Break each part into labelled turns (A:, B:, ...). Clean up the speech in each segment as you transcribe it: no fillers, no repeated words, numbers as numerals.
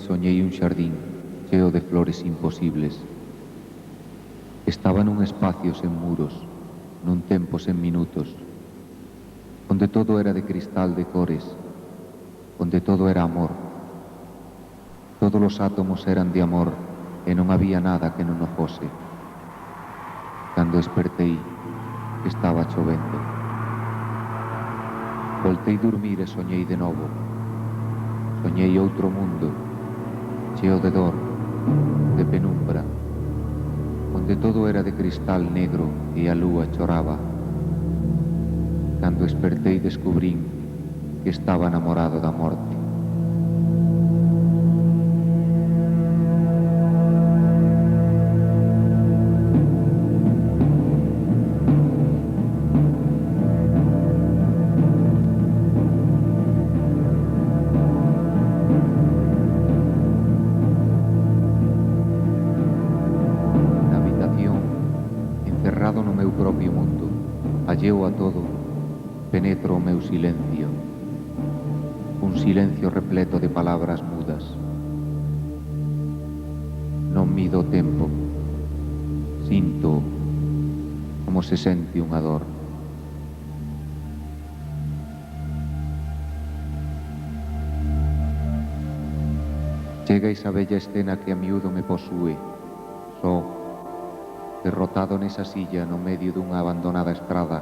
A: soñei un xardín cheo de flores imposibles. Estaba nun espacio sen muros, nun tempo sen minutos, onde todo era de cristal de cores, onde todo era amor. Todos os átomos eran de amor e non había nada que non o fose. Cando despertei, estaba chovendo. Voltei dormir e soñei de novo. Soñei outro mundo, cheo de dor, de penumbra, onde todo era de cristal negro e a lúa choraba. Cando despertei descubrín que estaba namorado da morte. Alleo a todo, penetro o meu silencio, un silencio repleto de palabras mudas. Non mido o tempo, sinto como se sente unha dor. Chega esa bella escena que a miúdo me posúe, só, derrotado nesa silla no medio dunha abandonada estrada,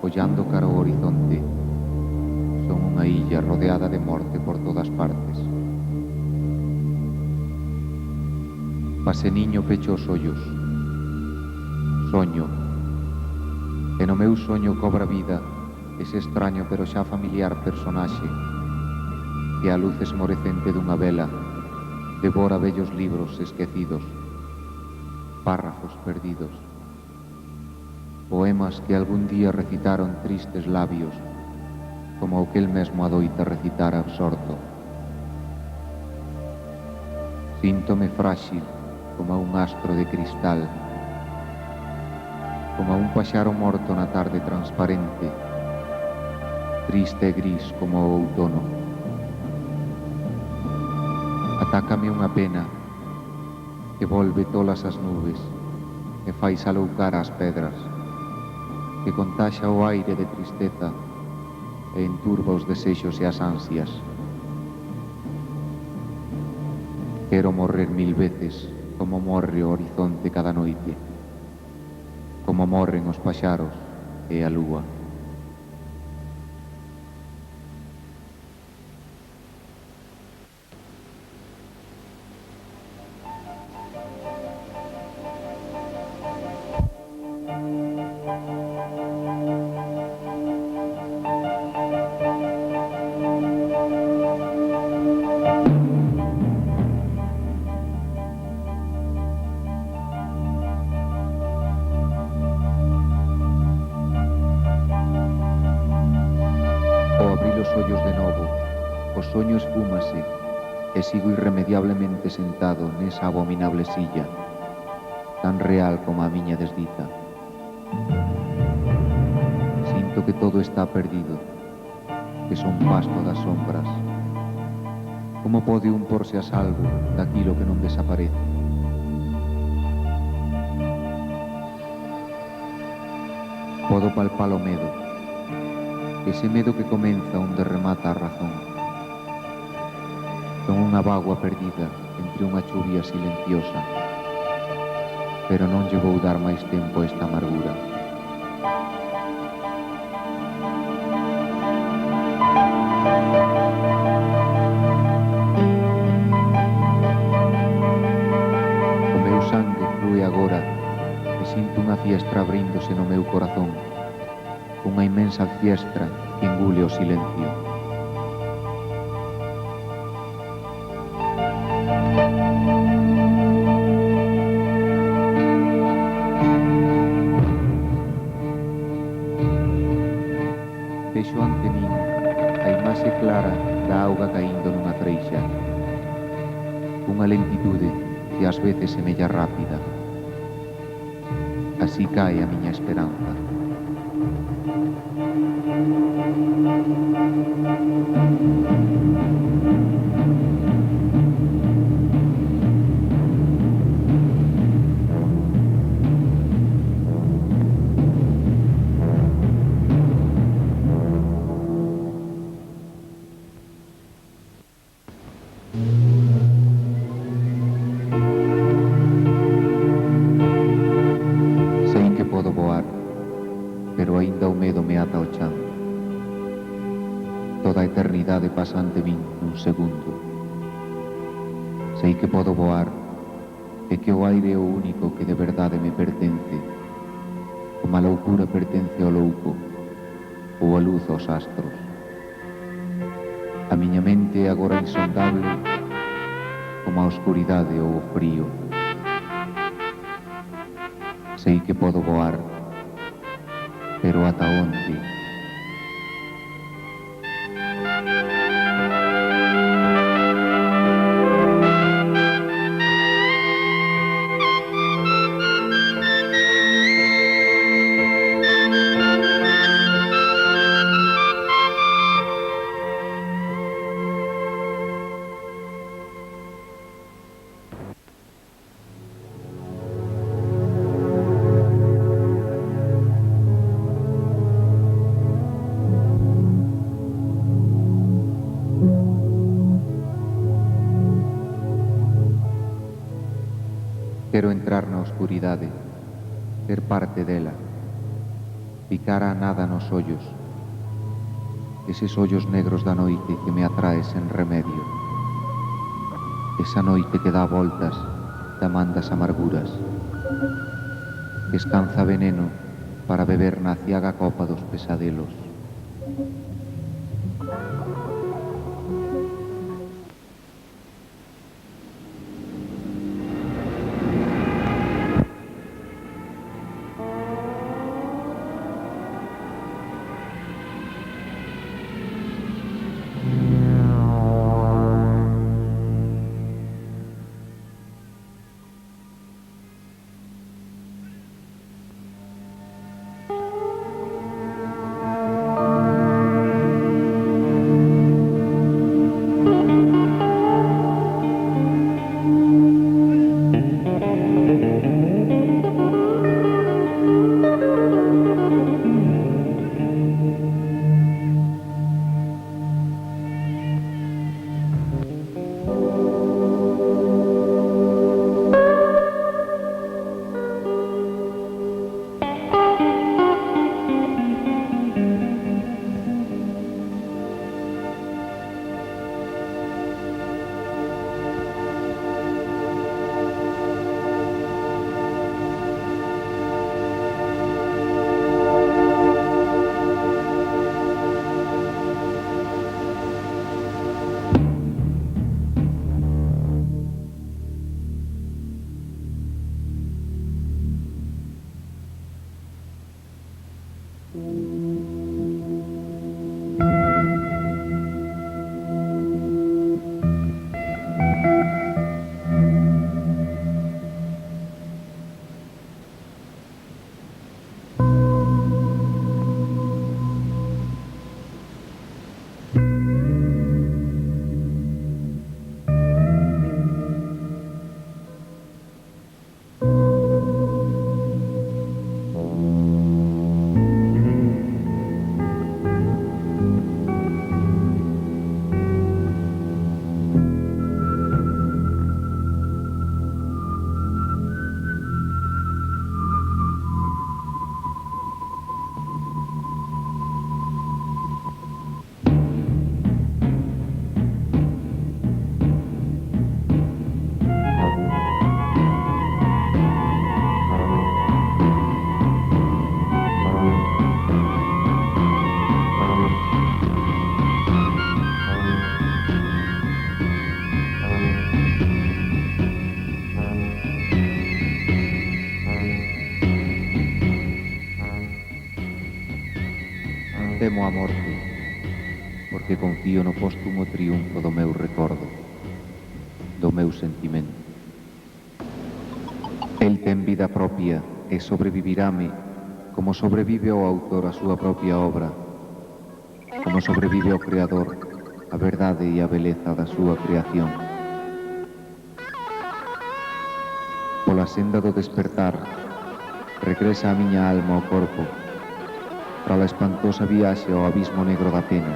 A: ollando cara ao horizonte. Son unha illa rodeada de morte por todas partes. Paseniño pecho os ollos. Soño. E no meu soño cobra vida ese extraño pero xa familiar personaxe que a luz esmorecente dunha vela devora vellos libros esquecidos, párrafos perdidos, poemas que algún día recitaron tristes labios, como o que el mesmo adoita recitar absorto. Síntome frágil como un astro de cristal, como un paxaro morto na tarde transparente, triste e gris como o outono. Atácame unha pena que volve tolas as nubes e fai saloucar as pedras, que contaxa o aire de tristeza e enturba os desexos e as ansias. Quero morrer 1000 veces como morre o horizonte cada noite, como morren os paxaros e a lúa. E sigo irremediablemente sentado nesa abominable silla, tan real como a miña desdita. Sinto que todo está perdido, que son pasto das sombras. Como pode un porse a salvo daquilo que non desaparece? Podo palpar o medo, ese medo que comeza onde remata a razón. Son unha bagua perdida entre unha chuvia silenciosa, pero non lle vou dar máis tempo a esta amargura. O meu sangue flúe agora e sinto unha fiestra abríndose no meu corazón, unha inmensa fiestra que engule o silencio. Vexo ante min a imaxe clara da auga caíndo nunha freixa, unha lentitude que ás veces semella rápida. Así cae a miña esperanza. Toda a eternidade pasa ante min nun segundo. Sei que podo voar e que o aire é o único que de verdade me pertence, como a loucura pertence ao louco ou a luz aos astros. A miña mente é agora insondable como a oscuridade ou o frío. Sei que podo voar, pero ata onde? Quero entrar na oscuridade, ser parte dela, picar a nada nos ollos, eses ollos negros da noite que me atrae sen remedio, esa noite que dá voltas da man das amarguras, que escanza veneno para beber na aciaga copa dos pesadelos. Temo a morte, porque confío no póstumo triunfo do meu recordo, do meu sentimento. El ten vida propia e sobrevivirame como sobrevive o autor a súa propia obra, como sobrevive o creador a verdade e a beleza da súa creación. Pola senda do despertar, regresa a miña alma ao corpo, para a espantosa viaxe ao abismo negro da pena.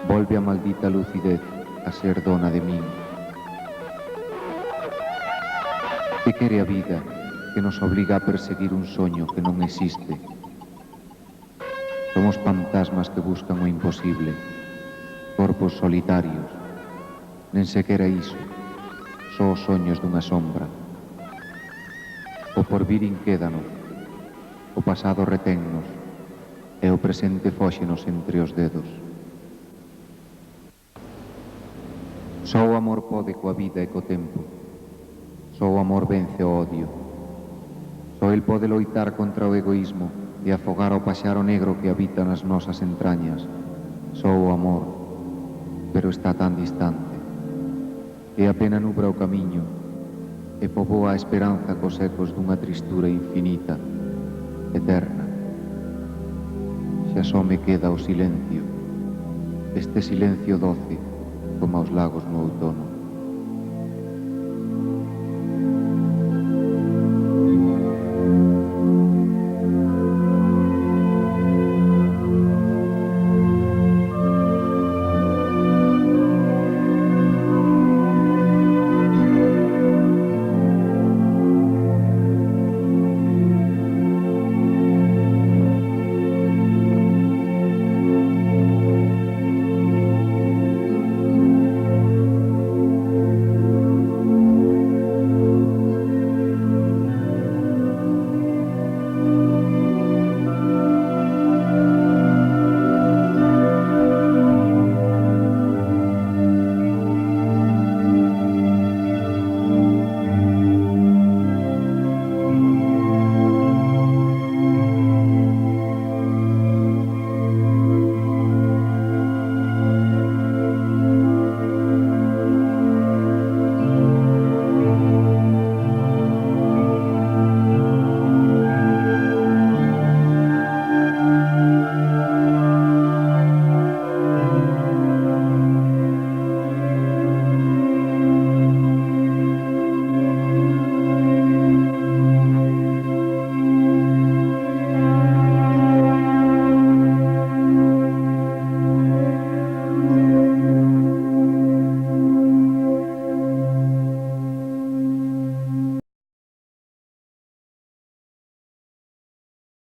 A: Volve a maldita lucidez a ser dona de min. Que quere a vida que nos obliga a perseguir un soño que non existe? Somos fantasmas que buscan o imposible, corpos solitarios, nen sequera iso, só os soños dunha sombra. O porvir inquédanos, o pasado retennos, e o presente fóxenos entre os dedos. Só o amor pode coa vida e co tempo, só o amor vence o odio, só el pode loitar contra o egoísmo e afogar o paxaro negro que habita nas nosas entrañas, só o amor, pero está tan distante, e a pena nubra o camiño, e poboa a esperanza cos ecos dunha tristura infinita, eterna. Xa só me queda o silencio, este silencio doce como os lagos no outono.